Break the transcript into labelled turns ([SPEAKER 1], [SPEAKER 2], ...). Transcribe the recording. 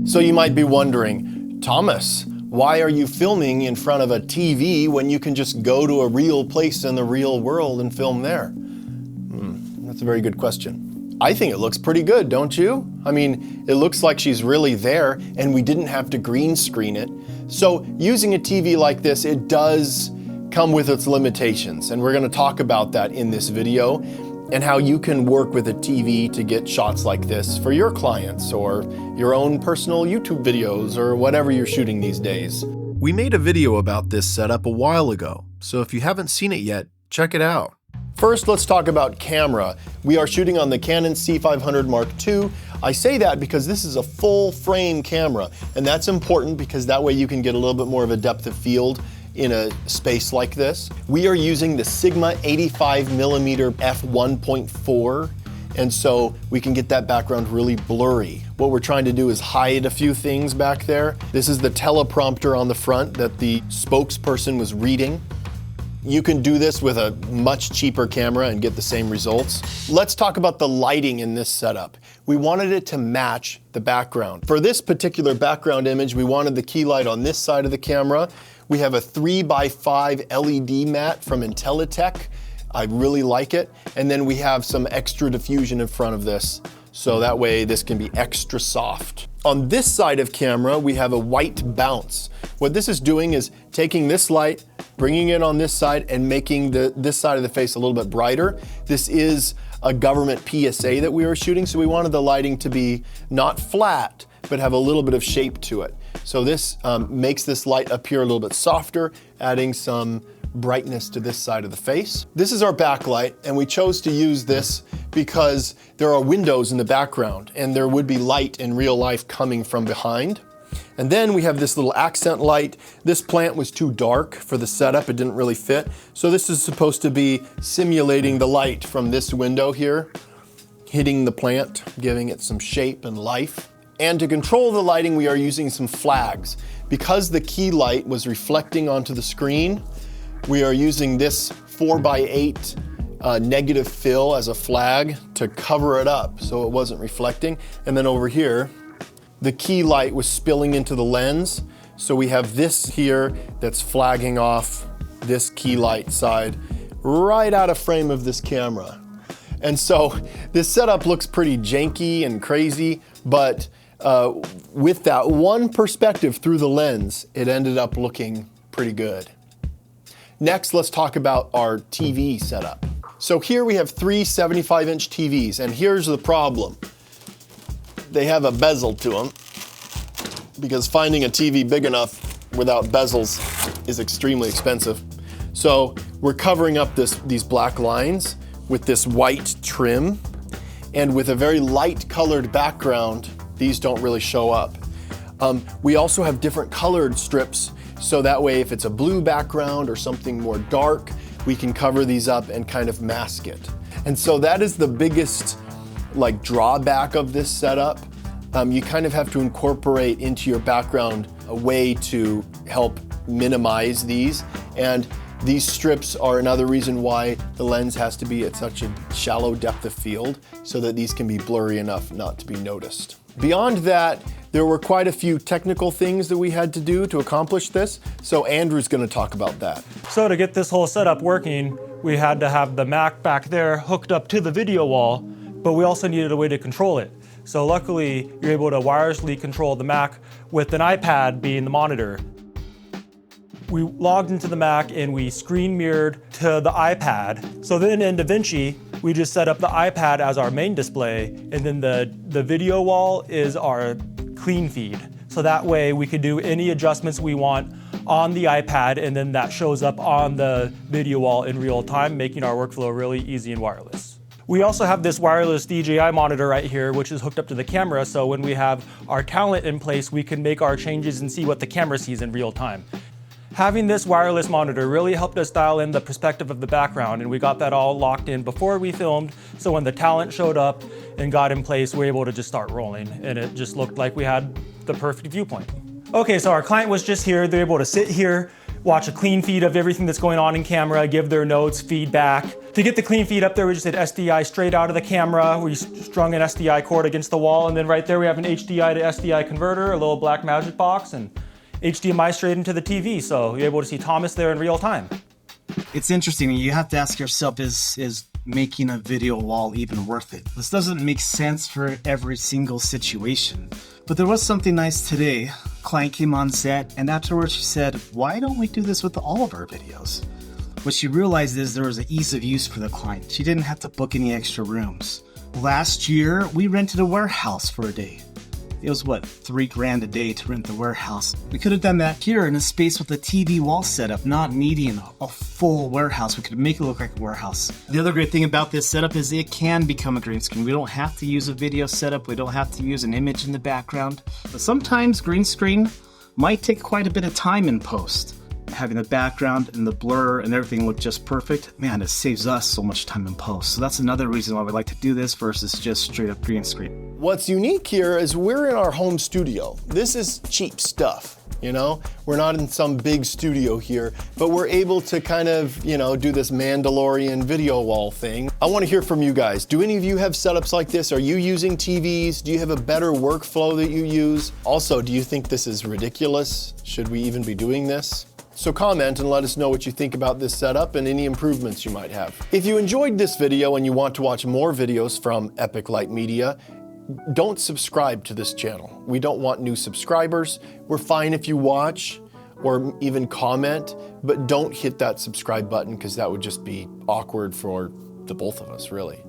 [SPEAKER 1] So you might be wondering, Thomas, why are you filming in front of a TV when you can just go to a real place in the real world and film there? That's a very good question. I think it looks pretty good, don't you? I mean, it looks like she's really there and we didn't have to green screen it. So using a TV like this, it does come with its limitations, and we're going to talk about that in this video and how you can work with a TV to get shots like this for your clients or your own personal YouTube videos or whatever you're shooting these days. We made a video about this setup a while ago, so if you haven't seen it yet, check it out. First, let's talk about camera. We are shooting on the Canon C500 Mark II. I say that because this is a full frame camera, and that's important because that way you can get a little bit more of a depth of field in a space like this. We are using the Sigma 85mm f1.4, and so we can get that background really blurry. What we're trying to do is hide a few things back there. This is the teleprompter on the front that the spokesperson was reading. You can do this with a much cheaper camera and get the same results. Let's talk about the lighting in this setup. We wanted it to match the background. For this particular background image, we wanted the key light on this side of the camera. We have a 3x5 LED mat from Intelitech. I really like it. And then we have some extra diffusion in front of this, so that way this can be extra soft. On this side of camera, we have a white bounce. What this is doing is taking this light, bringing it on this side, and making this side of the face a little bit brighter. This is a government PSA that we were shooting, so we wanted the lighting to be not flat, but have a little bit of shape to it. So this makes this light appear a little bit softer, adding some brightness to this side of the face. This is our backlight, and we chose to use this because there are windows in the background and there would be light in real life coming from behind. And then we have this little accent light. This plant was too dark for the setup, it didn't really fit. So this is supposed to be simulating the light from this window here, hitting the plant, giving it some shape and life. And to control the lighting, we are using some flags. Because the key light was reflecting onto the screen, we are using this 4x8 negative fill as a flag to cover it up so it wasn't reflecting. And then over here, the key light was spilling into the lens. So we have this here that's flagging off this key light side right out of frame of this camera. And so this setup looks pretty janky and crazy, but with that one perspective through the lens, it ended up looking pretty good. Next, let's talk about our TV setup. So here we have three 75-inch TVs, and here's the problem. They have a bezel to them, because finding a TV big enough without bezels is extremely expensive. So we're covering up these black lines with this white trim, and with a very light colored background, these don't really show up. We also have different colored strips, so that way if it's a blue background or something more dark, we can cover these up and kind of mask it. And so that is the biggest drawback of this setup. You kind of have to incorporate into your background a way to help minimize these. And these strips are another reason why the lens has to be at such a shallow depth of field so that these can be blurry enough not to be noticed. Beyond that, there were quite a few technical things that we had to do to accomplish this, so Andrew's going to talk about that.
[SPEAKER 2] So to get this whole setup working, we had to have the Mac back there hooked up to the video wall, but we also needed a way to control it. So luckily, you're able to wirelessly control the Mac with an iPad being the monitor. We logged into the Mac and we screen mirrored to the iPad. So then in DaVinci, we just set up the iPad as our main display, and then the video wall is our clean feed. So that way we could do any adjustments we want on the iPad, and then that shows up on the video wall in real time, making our workflow really easy and wireless. We also have this wireless DJI monitor right here, which is hooked up to the camera, so when we have our talent in place, we can make our changes and see what the camera sees in real time. Having this wireless monitor really helped us dial in the perspective of the background, and we got that all locked in before we filmed, so when the talent showed up and got in place, we were able to just start rolling, and it just looked like we had the perfect viewpoint. Okay, so our client was just here. They're able to sit here, watch a clean feed of everything that's going on in camera, give their notes, feedback. To get the clean feed up there, we just did SDI straight out of the camera. We strung an SDI cord against the wall, and then right there we have an HDI to SDI converter, a little black magic box, and HDMI straight into the TV, so you're able to see Thomas there in real time.
[SPEAKER 3] It's interesting. You have to ask yourself, is making a video wall even worth it? This doesn't make sense for every single situation. But there was something nice today. Client came on set, and afterwards she said, why don't we do this with all of our videos? What she realized is there was an ease of use for the client. She didn't have to book any extra rooms. Last year, we rented a warehouse for a day. It was what, $3,000 a day to rent the warehouse. We could have done that here in a space with a TV wall setup, not needing a full warehouse. We could make it look like a warehouse. The other great thing about this setup is it can become a green screen. We don't have to use a video setup. We don't have to use an image in the background. But sometimes green screen might take quite a bit of time in post. Having the background and the blur and everything look just perfect, man, it saves us so much time in post. So that's another reason why we like to do this versus just straight up green screen.
[SPEAKER 1] What's unique here is we're in our home studio. This is cheap stuff, you know? We're not in some big studio here, but we're able to kind of, you know, do this Mandalorian video wall thing. I want to hear from you guys. Do any of you have setups like this? Are you using TVs? Do you have a better workflow that you use? Also, do you think this is ridiculous? Should we even be doing this? So comment and let us know what you think about this setup and any improvements you might have. If you enjoyed this video and you want to watch more videos from Epic Light Media, don't subscribe to this channel. We don't want new subscribers. We're fine if you watch or even comment, but don't hit that subscribe button because that would just be awkward for the both of us, really.